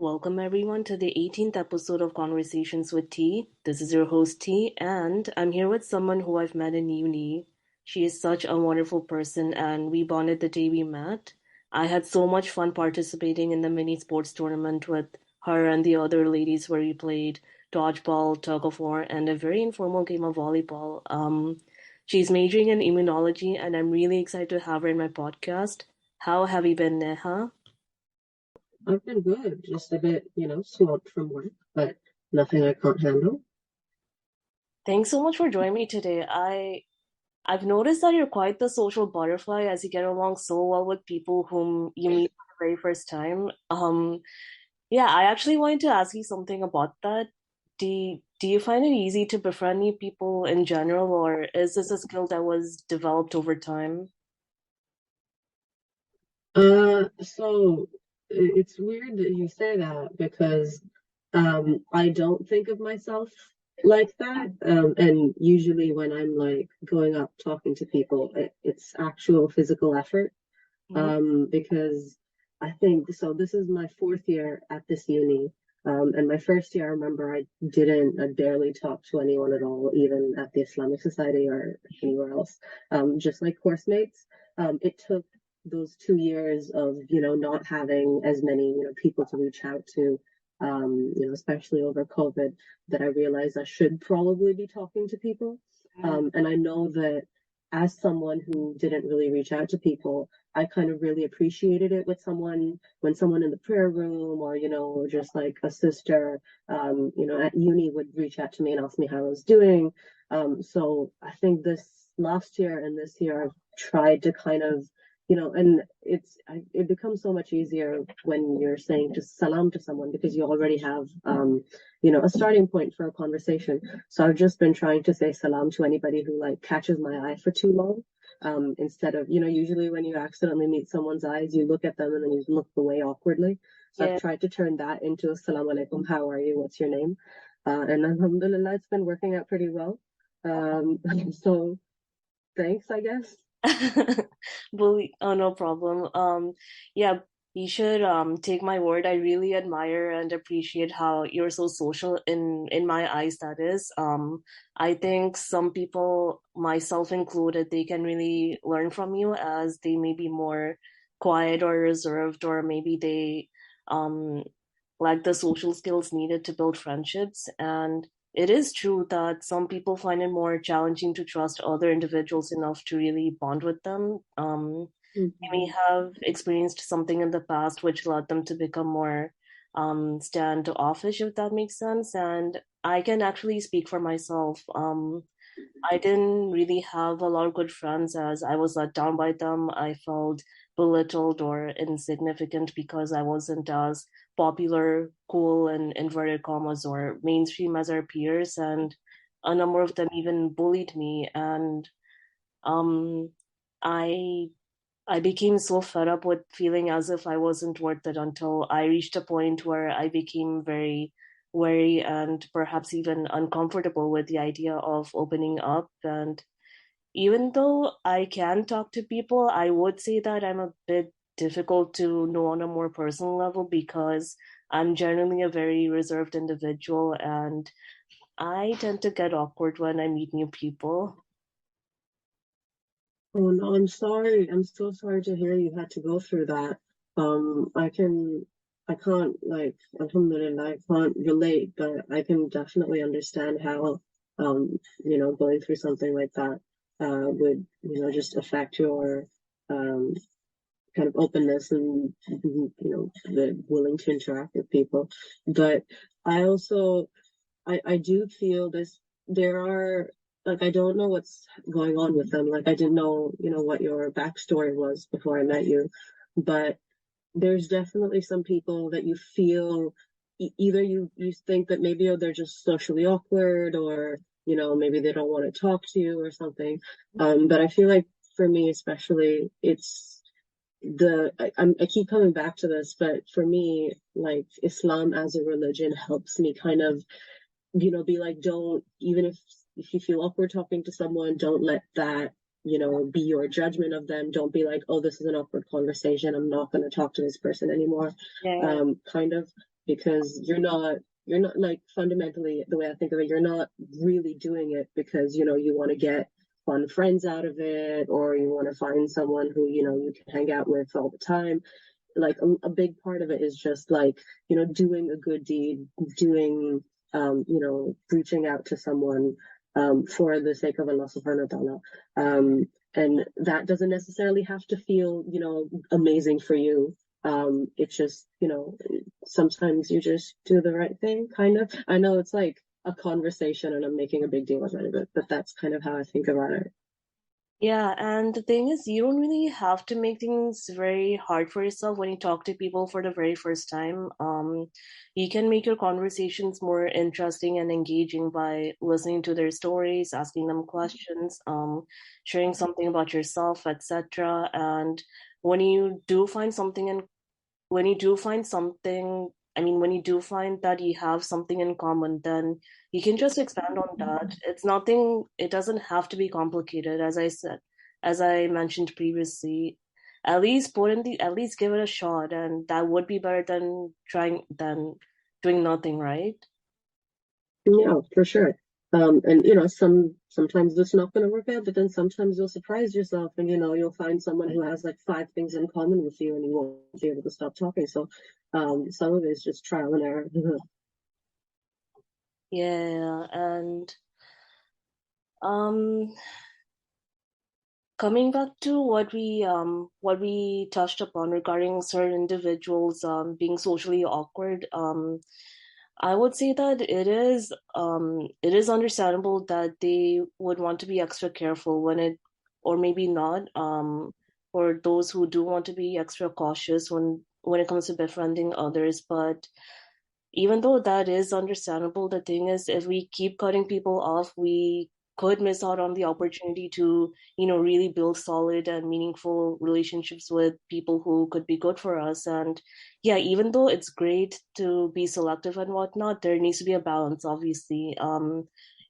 Welcome everyone to the 18th episode of Conversations with T. This is your host T, and I'm here with someone who I've met in uni. She is such a wonderful person, and we bonded the day we met. I had so much fun participating in the mini sports tournament with her and the other ladies where we played dodgeball, tug of war, and a very informal game of volleyball. She's majoring in immunology, and I'm really excited to have her in my podcast. How have you been, Neha? I've been good, just a bit, swamped from work, but nothing I can't handle. Thanks so much for joining me today. I've noticed that you're quite the social butterfly as you get along so well with people whom you meet for the very first time. Yeah, I actually wanted to ask you something about that. Do you find it easy to befriend new people in general, or is this a skill that was developed over time? So it's weird that you say that because I don't think of myself like that. And usually when I'm like going up talking to people, it's actual physical effort. Mhm. Because I think so. This is my fourth year at this uni. And my first year, I remember I barely talked to anyone at all, even at the Islamic Society or anywhere else, just like course mates. It took those 2 years of, not having as many, people to reach out to, especially over COVID, that I realized I should probably be talking to people. And I know that as someone who didn't really reach out to people, I kind of really appreciated it with someone when someone in the prayer room or, just like a sister, at uni would reach out to me and ask me how I was doing. So I think this last year and this year, I've tried to kind of, and it becomes so much easier when you're saying just salam to someone because you already have, a starting point for a conversation. So I've just been trying to say salam to anybody who like catches my eye for too long. Instead of, usually when you accidentally meet someone's eyes, you look at them and then you look away awkwardly. So I've Yeah. tried to turn that into assalamu alaikum, how are you? What's your name? And alhamdulillah, it's been working out pretty well. So thanks, I guess. Oh, no problem. Yeah, you should take my word. I really admire and appreciate how you're so social in my eyes, that is. I think some people, myself included, they can really learn from you as they may be more quiet or reserved, or maybe they um lack the social skills needed to build friendships. And it is true that some people find it more challenging to trust other individuals enough to really bond with them. They may Mhm. have experienced something in the past which led them to become more standoffish, if that makes sense. And I can actually speak for myself. I didn't really have a lot of good friends as I was let down by them. I felt belittled or insignificant because I wasn't as popular, cool, and inverted commas or mainstream as our peers. And a number of them even bullied me. And um, I I became so fed up with feeling as if I wasn't worth it until I reached a point where I became very wary and perhaps even uncomfortable with the idea of opening up. And even though I can talk to people, I would say that I'm a bit difficult to know on a more personal level because I'm generally a very reserved individual and I tend to get awkward when I meet new people. Oh no, I'm sorry. I'm so sorry to hear you had to go through that. I can't like, alhamdulillah, I can't relate, but I can definitely understand how, going through something like that, would, just affect your, um, kind of openness and, the willing to interact with people. But I also, I do feel this. There are like I don't know what's going on with them. Like I didn't know, what your backstory was before I met you, but there's definitely some people that you feel either you think that maybe they're just socially awkward or maybe they don't want to talk to you or something. But I feel like for me especially, it's I keep coming back to this, but for me, like Islam as a religion helps me kind of be like, don't, even if you feel awkward talking to someone, don't let that, be your judgment of them. Don't be like, oh, this is an awkward conversation, I'm not going to talk to this person anymore. Yeah. Kind of. because you're not like fundamentally the way I think of it, you're not really doing it because you want to get fun friends out of it, or you want to find someone who you can hang out with all the time. Like a big part of it is just like doing a good deed, doing reaching out to someone for the sake of Allah subhanahu wa ta'ala. And that doesn't necessarily have to feel amazing for you. It's just sometimes you just do the right thing, kind of. I know it's like a conversation and I'm making a big deal out of it, but that's kind of how I think about it. Yeah, and the thing is, you don't really have to make things very hard for yourself when you talk to people for the very first time. You can make your conversations more interesting and engaging by listening to their stories, asking them questions, sharing something about yourself, etc. And when you do find something in when you do find something, when you do find that you have something in common, then you can just expand on that. It doesn't have to be complicated, as I mentioned previously. At least give it a shot, and that would be better than doing nothing, right? Yeah, for sure. And sometimes it's not going to work out, but then sometimes you'll surprise yourself, and you'll find someone who has like five things in common with you, and you won't be able to stop talking. So, some of it is just trial and error. Yeah, and um coming back to what we touched upon regarding certain individuals being socially awkward, I would say that it is understandable that they would want to be extra careful or maybe not, for those who do want to be extra cautious when it comes to befriending others. But even though that is understandable, the thing is, if we keep cutting people off, we could miss out on the opportunity to, really build solid and meaningful relationships with people who could be good for us. And yeah, even though it's great to be selective and whatnot, there needs to be a balance, obviously.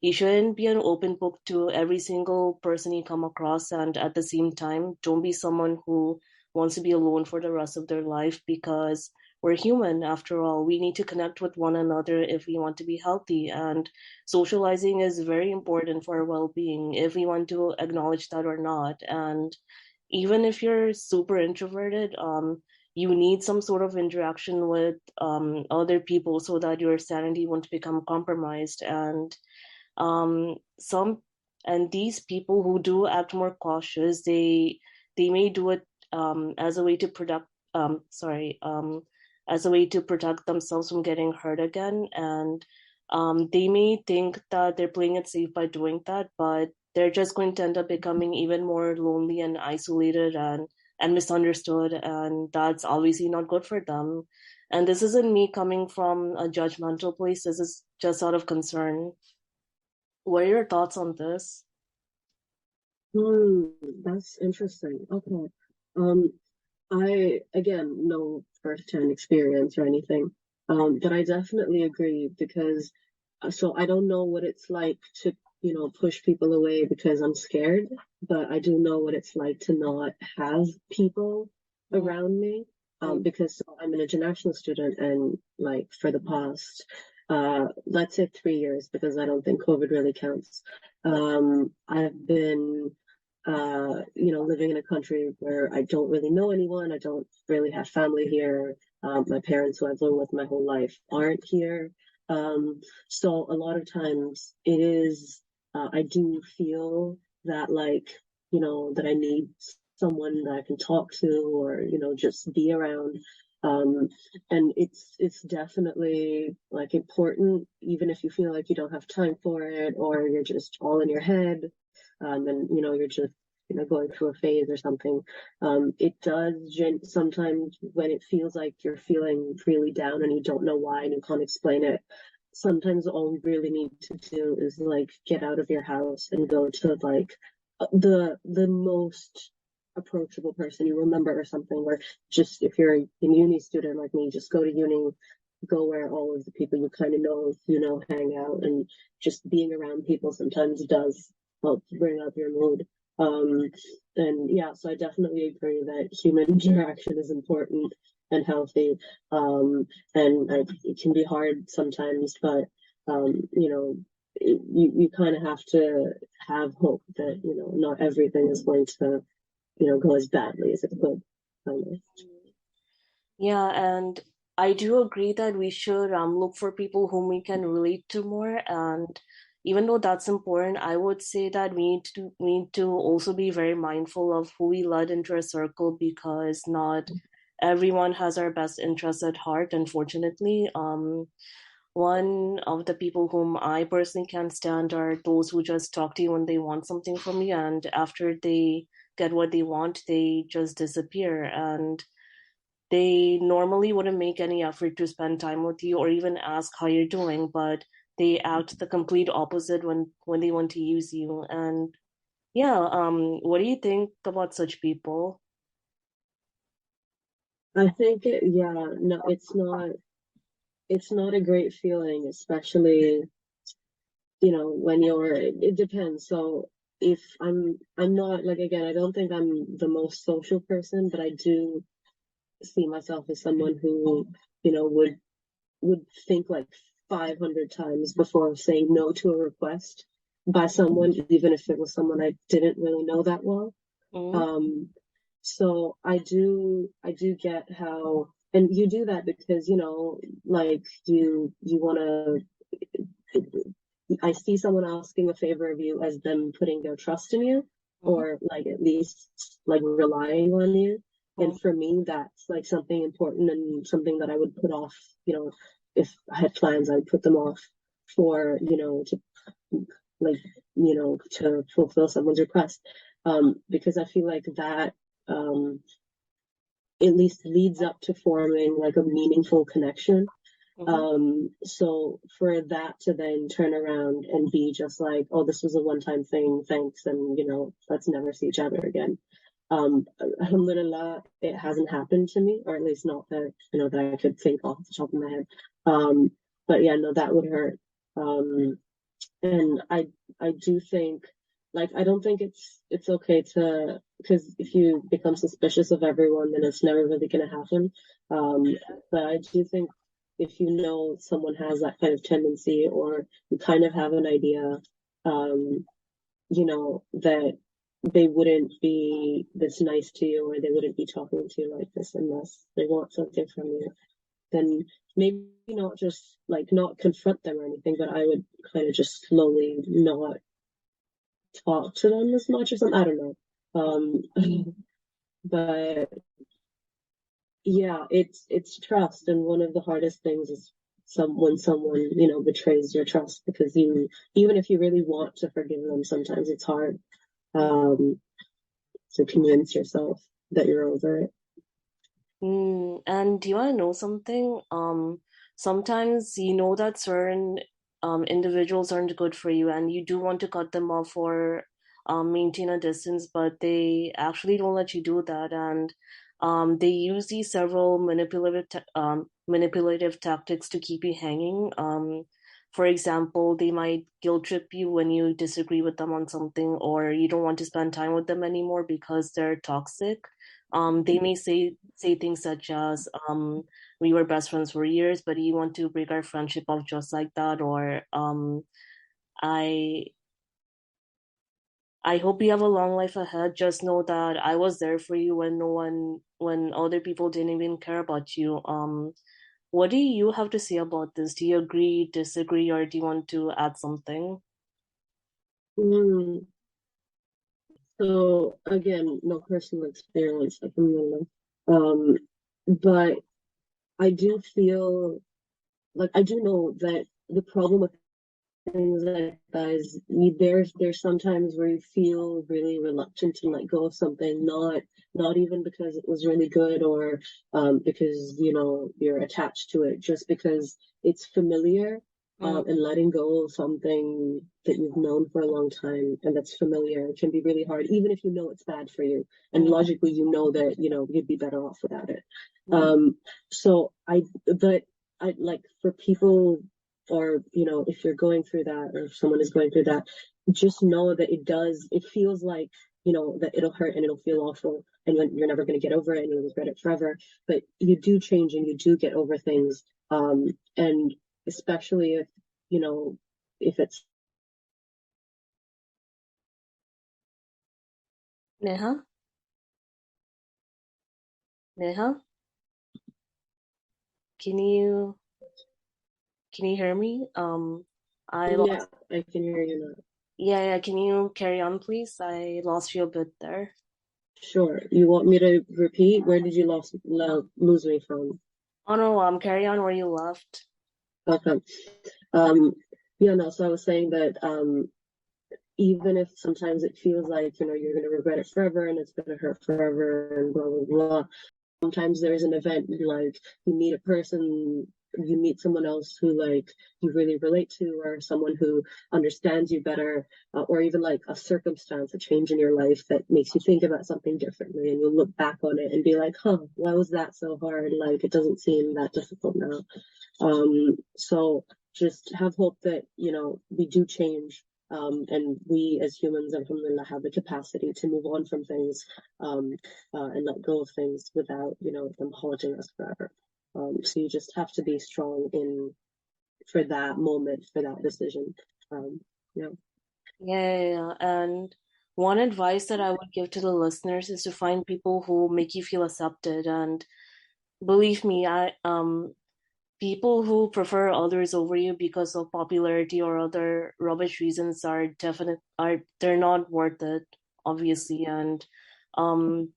You shouldn't be an open book to every single person you come across, and at the same time, don't be someone who wants to be alone for the rest of their life, because we're human after all. We need to connect with one another if we want to be healthy. And socializing is very important for our well being, if we want to acknowledge that or not. And even if you're super introverted, you need some sort of interaction with other people so that your sanity won't become compromised. Some and these people who do act more cautious, they may do it as a way to product sorry as a way to protect themselves from getting hurt again. And they may think that they're playing it safe by doing that, but they're just going to end up becoming even more lonely and isolated and misunderstood, and that's obviously not good for them. And this isn't me coming from a judgmental place, this is just out of concern. What are your thoughts on this? Hmm, that's interesting. Okay. Um, I, again, no first-hand experience or anything, but I definitely agree because so I don't know what it's like to, push people away because I'm scared, but I do know what it's like to not have people around me, Mm-hmm. because so I'm an international student and like for the past, let's say 3 years, because I don't think COVID really counts. I've been living in a country where I don't really know anyone. I don't really have family here. My parents, who I've lived with my whole life, aren't here. So a lot of times it is, I do feel that like, that I need someone that I can talk to or, just be around. Um, and it's definitely like important, even if you feel like you don't have time for it or you're just all in your head, and you're just going through a phase or something. It does sometimes when it feels like you're feeling really down and you don't know why and you can't explain it. Sometimes all you really need to do is like get out of your house and go to like the most approachable person you remember or something. Or just if you're a uni student like me, just go to uni, go where all of the people you kind of know, hang out, and just being around people sometimes does help bring up your mood. Um, and yeah, so I definitely agree that human interaction is important. and healthy. And it can be hard sometimes, but you kind of have to have hope that not everything is going to go as badly as it could. Um, Yeah, and I do agree that we should look for people whom we can relate to more. And even though that's important, I would say that we need to also be very mindful of who we let into our circle, because not everyone has our best interests at heart, unfortunately. One of the people whom I personally can't stand are those who just talk to you when they want something from you, and after they get what they want, they just disappear. And they normally wouldn't make any effort to spend time with you or even ask how you're doing, but they act the complete opposite when they want to use you. And yeah, what do you think about such people? I think no, it's not a great feeling, especially when it depends. So if I'm not, like, again, I don't think I'm the most social person, but I do see myself as someone who would think like 500 times before saying no to a request by someone, even if it was someone I didn't really know that well. Mm-hmm. Um, so I do get how, and you do that because like you want to. I see someone asking a favor of you as them putting their trust in you, Mm-hmm. or like at least like relying on you. And for me, that's like something important and something that I would put off. If I had plans, I would put them off for to like to fulfill someone's request, because I feel like that um, at least leads up to forming like a meaningful connection. Mm-hmm. So for that to then turn around and be just like, oh, this was a one-time thing, thanks, and let's never see each other again. Alhamdulillah, it hasn't happened to me, or at least not that that I could think off the top of my head. But yeah, no, that would hurt. And I do think, like, I don't think it's okay to, because if you become suspicious of everyone, then it's never really going to happen. Um, but I do think if someone has that kind of tendency, or you kind of have an idea, um, that they wouldn't be this nice to you, or they wouldn't be talking to you like this unless they want something from you, then maybe not just like not confront them or anything, but I would kind of just slowly not talk to them as much or something. I don't know. But yeah, it's trust, and one of the hardest things is when someone betrays your trust, because even if you really want to forgive them, sometimes it's hard to convince yourself that you're over it. And do you want to know something? Sometimes you know that certain individuals aren't good for you, and you do want to cut them off or maintain a distance, but they actually don't let you do that, and they use these several manipulative tactics to keep you hanging. For example, they might guilt trip you when you disagree with them on something, or you don't want to spend time with them anymore because they're toxic. They may say things such as, "We were best friends for years, but you want to break our friendship off just like that," or "I I hope you have a long life ahead. Just know that I was there for you when other people didn't even care about you." What do you have to say about this? Do you agree, disagree, or do you want to add something? Mm. So again, no personal experience, like, but I do feel like I do know that the problem with things like that is there's sometimes where you feel really reluctant to let go of something, not even because it was really good, or because you're attached to it, just because it's familiar. Mm, And letting go of something that you've known for a long time and that's familiar can be really hard, even if you know it's bad for you, and mm, logically you know that you'd be better off without it. mm, So I but I like, for people, or if you're going through that, or if someone is going through that, just know that it feels like that it'll hurt and it'll feel awful and you're never going to get over it and you'll regret it forever. But you do change and you do get over things. And especially if it's Neha, Neha, can you can you hear me? I yeah, lost. I can hear you now. Yeah, yeah. Can you carry on, please? I lost you a bit there. Sure. You want me to repeat? Where did you lose me from? Oh no, carry on where you left. Okay. Um, yeah, no, so I was saying that even if sometimes it feels like, you're going to regret it forever and it's going to hurt forever and blah, blah, blah. Sometimes there's an event like you meet a person, you meet someone else who like you really relate to, or someone who understands you better, or even like a circumstance, a change in your life that makes you think about something differently, and you'll look back on it and be like, huh, why was that so hard? Like it doesn't seem that difficult now. So just have hope that, we do change. And we as humans, alhamdulillah, have the capacity to move on from things, um, and let go of things without, them haunting us forever. So you just have to be strong in for that moment, for that decision. Um, yeah. Yeah, yeah, yeah. And one advice that I would give to the listeners is to find people who make you feel accepted. And believe me, I people who prefer others over you because of popularity or other rubbish reasons are they're not worth it, obviously. And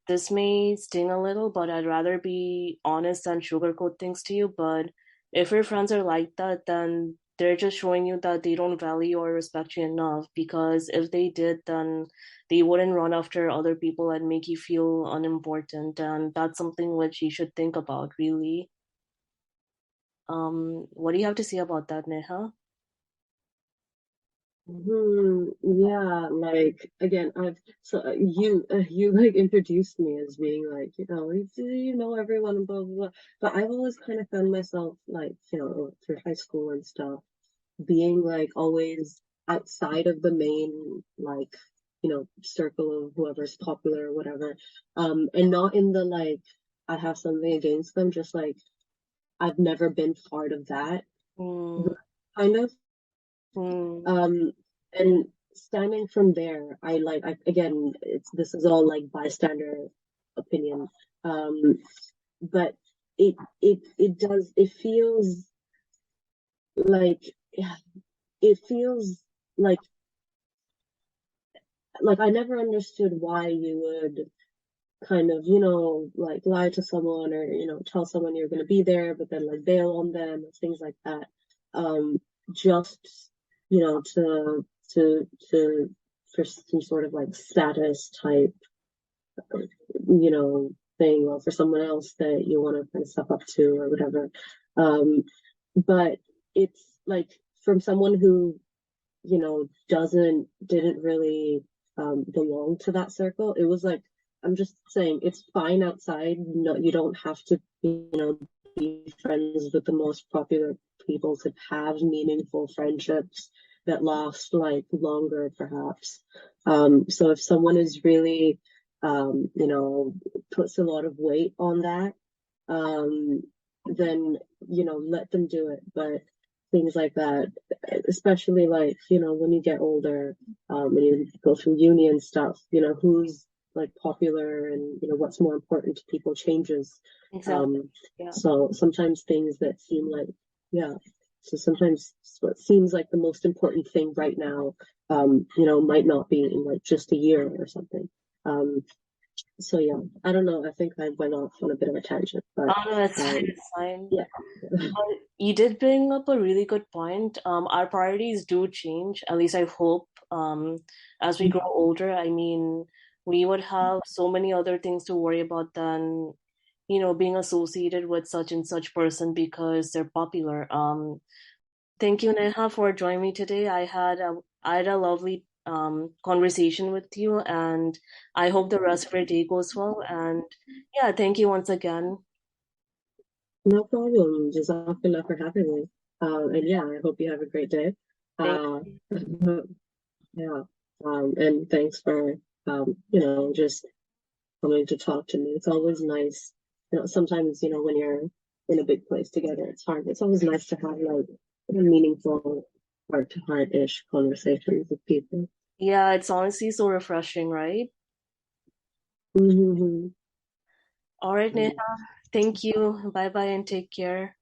this may sting a little, but I'd rather be honest than sugarcoat things to you. But if your friends are like that, then they're just showing you that they don't value or respect you enough, because if they did, then they wouldn't run after other people and make you feel unimportant. And that's something which you should think about, really. What do you have to say about that, Neha? Yeah, like again, you like introduced me as being like, you know everyone and blah blah blah. But I've always kind of found myself like, through high school and stuff, being like always outside of the main like, circle of whoever's popular or whatever. And not in the like I have something against them, just like I've never been part of that Hmm. kind of. Hmm. Um, and stemming from there, again, this is all like bystander opinion. But it feels like, yeah, it feels like I never understood why you would kind of, like lie to someone or, tell someone you're going to be there, but then like bail on them and things like that. Just, to for some sort of like status type, thing, or for someone else that you want to kind of step up to or whatever. Um, but it's like from someone who, didn't really belong to that circle. It was like, I'm just saying, it's fine outside. No, you don't have to, be friends with the most popular people to have meaningful friendships that last like longer, perhaps. So if someone is really, puts a lot of weight on that, um, then, let them do it. But things like that, especially like, when you get older, and you go through uni and stuff, who's like popular and, what's more important to people changes. Exactly. Um, Yeah. so sometimes things that seem like, yeah, so sometimes what seems like the most important thing right now, might not be in like just a year or something. Um, so yeah, I don't know. I think I went off on a bit of a tangent, but Oh no, that's fine. um, That's fine. yeah. You did bring up a really good point. Our priorities do change. At least I hope. As we grow older, I mean, we would have so many other things to worry about than, being associated with such and such person because they're popular. Thank you, Neha, for joining me today. I had a lovely conversation with you, and I hope the rest of your day goes well. And yeah, thank you once again. No problem. Jazakallah for having me. And yeah, I hope you have a great day. Thank Uh, yeah. And thanks for just coming to talk to me. It's always nice. Sometimes, when you're in a big place together, it's hard. It's always nice to have like meaningful heart to heart ish conversations with people. Yeah, it's honestly so refreshing, right? Mm-hmm. All right, Neha. Thank you. Bye bye and take care.